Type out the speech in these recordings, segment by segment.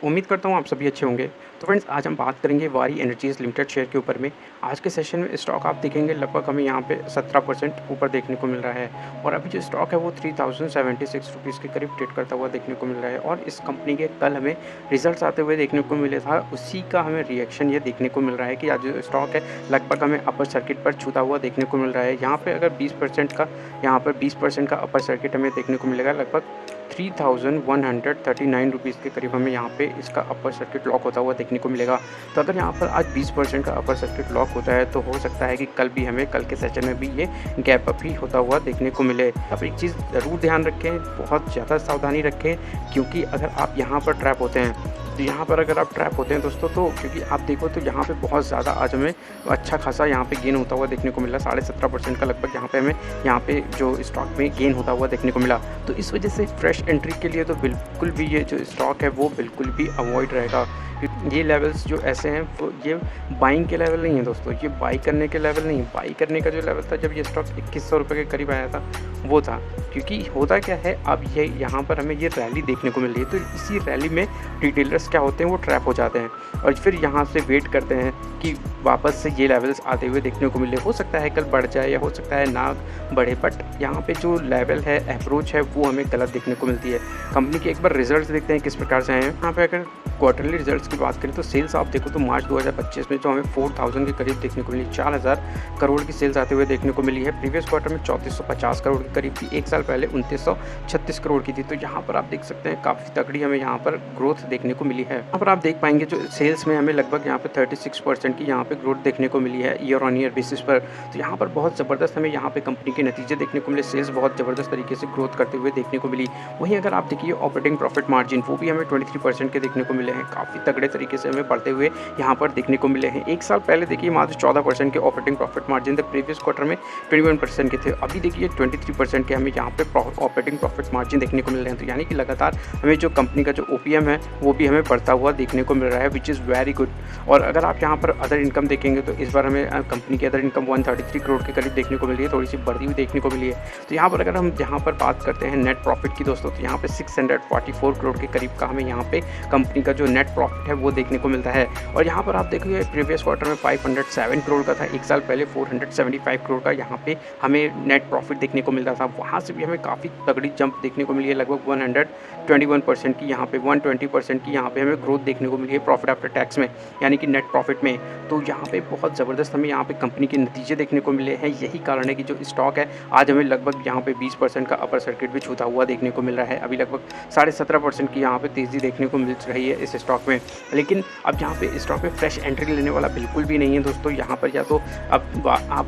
उम्मीद करता हूँ आप सभी अच्छे होंगे। तो फ्रेंड्स आज हम बात करेंगे वारी एनर्जीज़ लिमिटेड शेयर के ऊपर में। आज के सेशन में स्टॉक आप देखेंगे लगभग हमें यहाँ पे 17% ऊपर देखने को मिल रहा है और अभी जो स्टॉक है वो 3076 रुपीज़ के करीब ट्रेड करता हुआ देखने को मिल रहा है और इस कंपनी के कल हमें रिजल्ट्स आते हुए देखने को मिले था, उसी का हमें रिएक्शन ये देखने को मिल रहा है कि आज जो स्टॉक है लगभग हमें अपर सर्किट पर छूता हुआ देखने को मिल रहा है। यहाँ पे अगर 20% का अपर सर्किट हमें देखने को मिलेगा, लगभग 3139 रुपीज़ के करीब हमें यहाँ पे इसका अपर सर्किट लॉक होता हुआ देखने को मिलेगा। तो अगर यहाँ पर आज 20% का अपर सर्किट लॉक होता है तो हो सकता है कि कल के सेशन में भी ये गैप अप ही होता हुआ देखने को मिले। अब एक चीज़ ज़रूर ध्यान रखें, बहुत ज़्यादा सावधानी रखें, क्योंकि अगर आप यहाँ पर ट्रैप होते हैं तो यहाँ पर अगर आप ट्रैप होते हैं दोस्तों, तो क्योंकि आप देखो तो यहाँ पे बहुत ज़्यादा आज हमें अच्छा खासा यहाँ पे गेन होता हुआ देखने को मिला, 17.5% का लगभग यहाँ पे हमें यहाँ पे जो स्टॉक में गेन होता हुआ देखने को मिला। तो इस वजह से फ्रेश एंट्री के लिए तो बिल्कुल भी ये जो स्टॉक है वो बिल्कुल भी अवॉइड रहेगा। ये लेवल्स जो ऐसे हैं वो ये बाइंग के लेवल नहीं है दोस्तों, ये बाई करने के लेवल नहीं। बाई करने का जो लेवल था जब ये स्टॉक 2100 रुपये के करीब आया था वो था, क्योंकि होता क्या है अब ये यहाँ पर हमें ये रैली देखने को मिल रही है, तो इसी रैली में रिटेलर्स क्या होते हैं वो ट्रैप हो जाते हैं और फिर यहाँ से वेट करते हैं कि वापस से ये लेवल्स आते हुए देखने को मिले। हो सकता है कल बढ़ जाए या हो सकता है ना बढ़े, बट यहाँ पे जो लेवल है, अप्रोच है, वो हमें गलत देखने को मिलती है। कंपनी के एक बार रिजल्ट्स देखते हैं किस प्रकार से हैं। यहाँ पे अगर क्वार्टरली रिजल्ट्स की बात करें तो सेल्स आप देखो तो मार्च 2025 में जो हमें 4000 के करीब देखने को मिली, 4000 करोड़ की सेल्स आते हुए देखने को मिली है। प्रीवियस क्वार्टर में 3450 करोड़ के करीब थी, एक साल पहले 2936 करोड़ की थी। तो यहाँ पर आप देख सकते हैं काफ़ी तगड़ी हमें यहाँ पर ग्रोथ देखने को मिली है। यहाँ पर आप देख पाएंगे जो सेल्स में हमें लगभग यहाँ पे 36% की यहाँ पे ग्रोथ देखने को मिली है ईयर ऑन ईयर बेसिस पर। तो यहाँ पर बहुत ज़बरदस्त हमें यहाँ पे कंपनी के नतीजे देखने को मिले, सेल्स बहुत ज़बरदस्त तरीके से ग्रोथ करते हुए देखने को मिली। वहीं अगर आप देखिए ऑपरेटिंग प्रॉफिट मार्जिन वो भी हमें 23% के देखने को मिले हैं, काफ़ी तगड़े तरीके से हमें बढ़ते हुए यहाँ पर देखने को मिले हैं। एक साल पहले देखिए मात्र 14% के ऑपरेटिंग प्रॉफिट मार्जिन थे, प्रीवियस क्वार्टर में 21% के थे, अभी देखिए 23% के हमें यहाँ पे ऑपरेटिंग प्रॉफिट मार्जिन देखने को मिल रहे हैं। तो यानी कि लगातार हमें जो कंपनी का जो OPM है वो भी हमें बढ़ता हुआ देखने को मिल रहा है, विच इज़ वेरी गुड। और अगर आप यहाँ पर अदर इनकम देखेंगे तो इस बार हमें कंपनी की अदर इनकम 133 करोड़ के करीब देखने को मिली है, थोड़ी सी बढ़ती हुई देखने को मिली है। तो यहाँ पर अगर हम यहाँ पर बात करते हैं नेट प्रॉफिट की दोस्तों, तो यहाँ पे 644 करोड़ के करीब का हमें यहाँ पे कंपनी का जो नेट प्रॉफिट है वो देखने को मिलता है। और यहाँ पर आप देखिए प्रीवियस क्वार्टर में 507 करोड़ का था, एक साल पहले 475 करोड़ का यहाँ पे हमें नेट प्रॉफिट देखने को मिलता था। वहाँ से भी हमें काफ़ी तगड़ी जंप देखने को मिली है, लगभग 121% की यहाँ पे 120% की यहाँ पे हमें ग्रोथ देखने को मिली है प्रॉफिट आफ्टर टैक्स में, यानी कि नेट प्रॉफिट में। तो यहाँ पे बहुत ज़बरदस्त हमें यहाँ पे कंपनी के नतीजे देखने को मिले हैं। यही कारण है कि जो स्टॉक है आज हमें लगभग यहाँ पे 20% का अपर सर्किट भी छूता हुआ देखने को मिल रहा है। अभी लगभग 17.5% की यहाँ पे तेज़ी देखने को मिल रही है इस स्टॉक में। लेकिन अब यहाँ पे स्टॉक में फ्रेश एंट्री लेने वाला बिल्कुल भी नहीं है दोस्तों। यहाँ पर या तो अब आप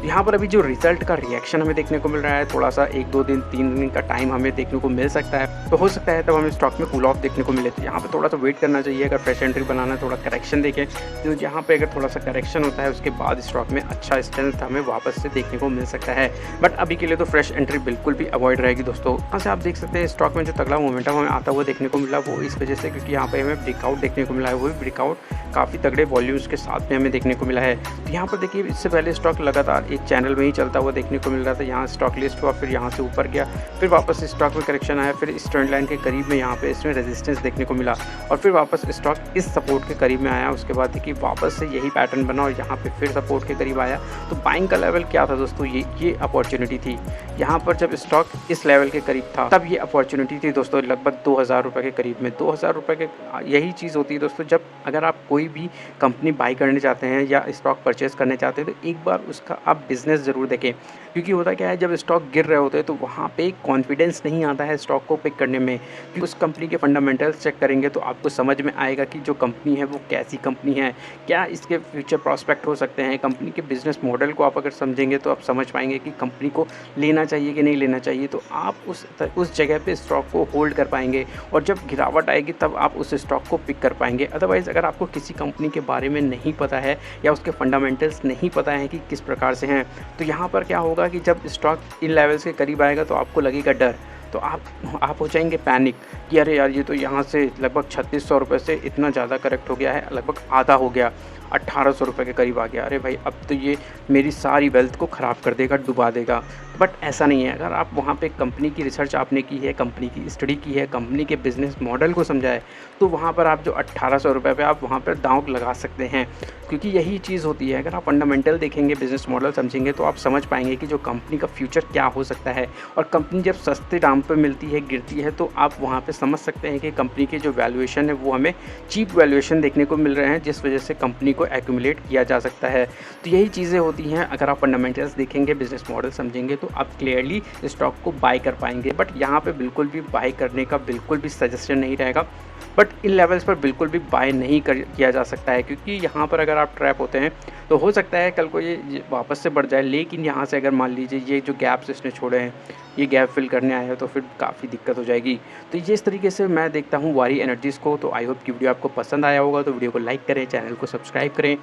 यहाँ पर अभी जो रिजल्ट का रिएक्शन हमें देखने को मिल रहा है, थोड़ा सा 1-2 दिन 3 दिन का टाइम हमें देखने को मिल सकता है, तो हो सकता है तब हमें स्टॉक में कूल ऑफ देखने को मिले। तो यहाँ पे थोड़ा सा वेट करना चाहिए। अगर फ्रेश एंट्री बनाना है थोड़ा करेक्शन देखें, तो यहाँ पे अगर थोड़ा सा करेक्शन होता है उसके बाद स्टॉक में अच्छा स्ट्रेंथ हमें वापस से देखने को मिल सकता है। बट अभी के लिए तो फ्रेश एंट्री बिल्कुल भी अवॉइड रहेगी दोस्तों। यहाँ से आप देख सकते हैं स्टॉक में जो तगड़ा मोमेंटम हमें आता हुआ देखने को मिला वो इस वजह से क्योंकि यहाँ पे हमें ब्रेकआउट देखने को मिला है, वो भी ब्रेकआउट काफ़ी तगड़े वॉल्यूम्स के साथ में हमें देखने को मिला है। तो यहाँ पर देखिए इससे पहले स्टॉक लगातार एक चैनल में ही चलता हुआ देखने को मिल रहा था, यहाँ स्टॉक लिस्ट हुआ, फिर यहाँ से ऊपर गया, फिर वापस स्टॉक में करेक्शन आया, फिर इस ट्रेंड लाइन के करीब में यहाँ पे इसमें रेजिस्टेंस देखने को मिला और फिर वापस स्टॉक इस सपोर्ट के करीब में आया। उसके बाद देखिए वापस से यही पैटर्न बना और यहाँ पे फिर सपोर्ट के करीब आया। तो बाइंग का लेवल क्या था दोस्तों, ये अपॉर्चुनिटी थी। यहाँ पर जब स्टॉक इस लेवल के करीब था तब ये अपॉर्चुनिटी थी दोस्तों, लगभग 2000 रुपये के करीब में। 2000 रुपये के यही चीज़ होती है दोस्तों, जब अगर आप कोई भी कंपनी बाई करने चाहते हैं या स्टॉक परचेज करने चाहते हैं तो एक बार उसका आप बिजनेस ज़रूर देखें। क्योंकि होता क्या है जब स्टॉक गिर रहे होते हैं तो वहाँ पे कॉन्फिडेंस नहीं आता है स्टॉक को पिक करने में, कि उस कंपनी के फंडामेंटल्स चेक करेंगे तो आपको समझ में आएगा कि जो कंपनी है वो कैसी कंपनी है, क्या इसके फ्यूचर प्रॉस्पेक्ट हो सकते हैं। कंपनी के बिजनेस मॉडल को आप अगर समझेंगे तो आप समझ पाएंगे कि कंपनी को लेना चाहिए कि नहीं लेना चाहिए। तो आप उस जगह पे स्टॉक को होल्ड कर पाएंगे और जब गिरावट आएगी तब आप उस स्टॉक को पिक कर पाएंगे। अदरवाइज़ अगर आपको किसी कंपनी के बारे में नहीं पता है या उसके फंडामेंटल्स नहीं पता है कि किस प्रकार से हैं, तो यहाँ पर क्या होगा कि जब स्टॉक इन लेवल्स के करीब आएगा तो आपको लगेगा डर, तो आप हो जाएंगे पैनिक कि अरे यार ये तो यहाँ से लगभग 3600 रुपये से इतना ज़्यादा करेक्ट हो गया है, लगभग आधा हो गया। ₹1800 के करीब आ गया। अरे भाई अब तो ये मेरी सारी वेल्थ को ख़राब कर देगा, डुबा देगा। बट ऐसा नहीं है, अगर आप वहाँ पे कंपनी की रिसर्च आपने की है, कंपनी की स्टडी की है, कंपनी के बिज़नेस मॉडल को समझा है, तो वहाँ पर आप जो ₹1800 पे आप वहाँ पर दाँव लगा सकते हैं। क्योंकि यही चीज़ होती है, अगर आप फंडामेंटल देखेंगे, बिज़नेस मॉडल समझेंगे, तो आप समझ पाएँगे कि जो कंपनी का फ्यूचर क्या हो सकता है। और कंपनी जब सस्ते दाम पे मिलती है, गिरती है, तो आप वहाँ पे समझ सकते हैं कि कंपनी की जो वैल्यूएशन है वो हमें चीप वैल्यूएशन देखने को मिल रहे हैं, जिस वजह से कंपनी को एक्यूमुलेट किया जा सकता है। तो यही चीज़ें होती हैं, अगर आप फंडामेंटल्स देखेंगे, बिज़नेस मॉडल समझेंगे, तो आप क्लियरली स्टॉक को बाय कर पाएँगे। बट यहाँ पे बिल्कुल भी बाय करने का बिल्कुल भी सजेशन नहीं रहेगा। बट इन लेवल्स पर बिल्कुल भी बाय नहीं किया जा सकता है, क्योंकि यहाँ पर अगर आप ट्रैप होते हैं तो हो सकता है कल को ये वापस से बढ़ जाए। लेकिन यहाँ से अगर मान लीजिए ये जो गैप्स इसने छोड़े हैं, ये गैप फिल करने आए हैं, तो फिर काफ़ी दिक्कत हो जाएगी। तो ये इस तरीके से मैं देखता हूँ वारी एनर्जीज़ को। तो आई होप कि वीडियो आपको पसंद आया होगा, तो वीडियो को लाइक करें, चैनल को सब्सक्राइब करें।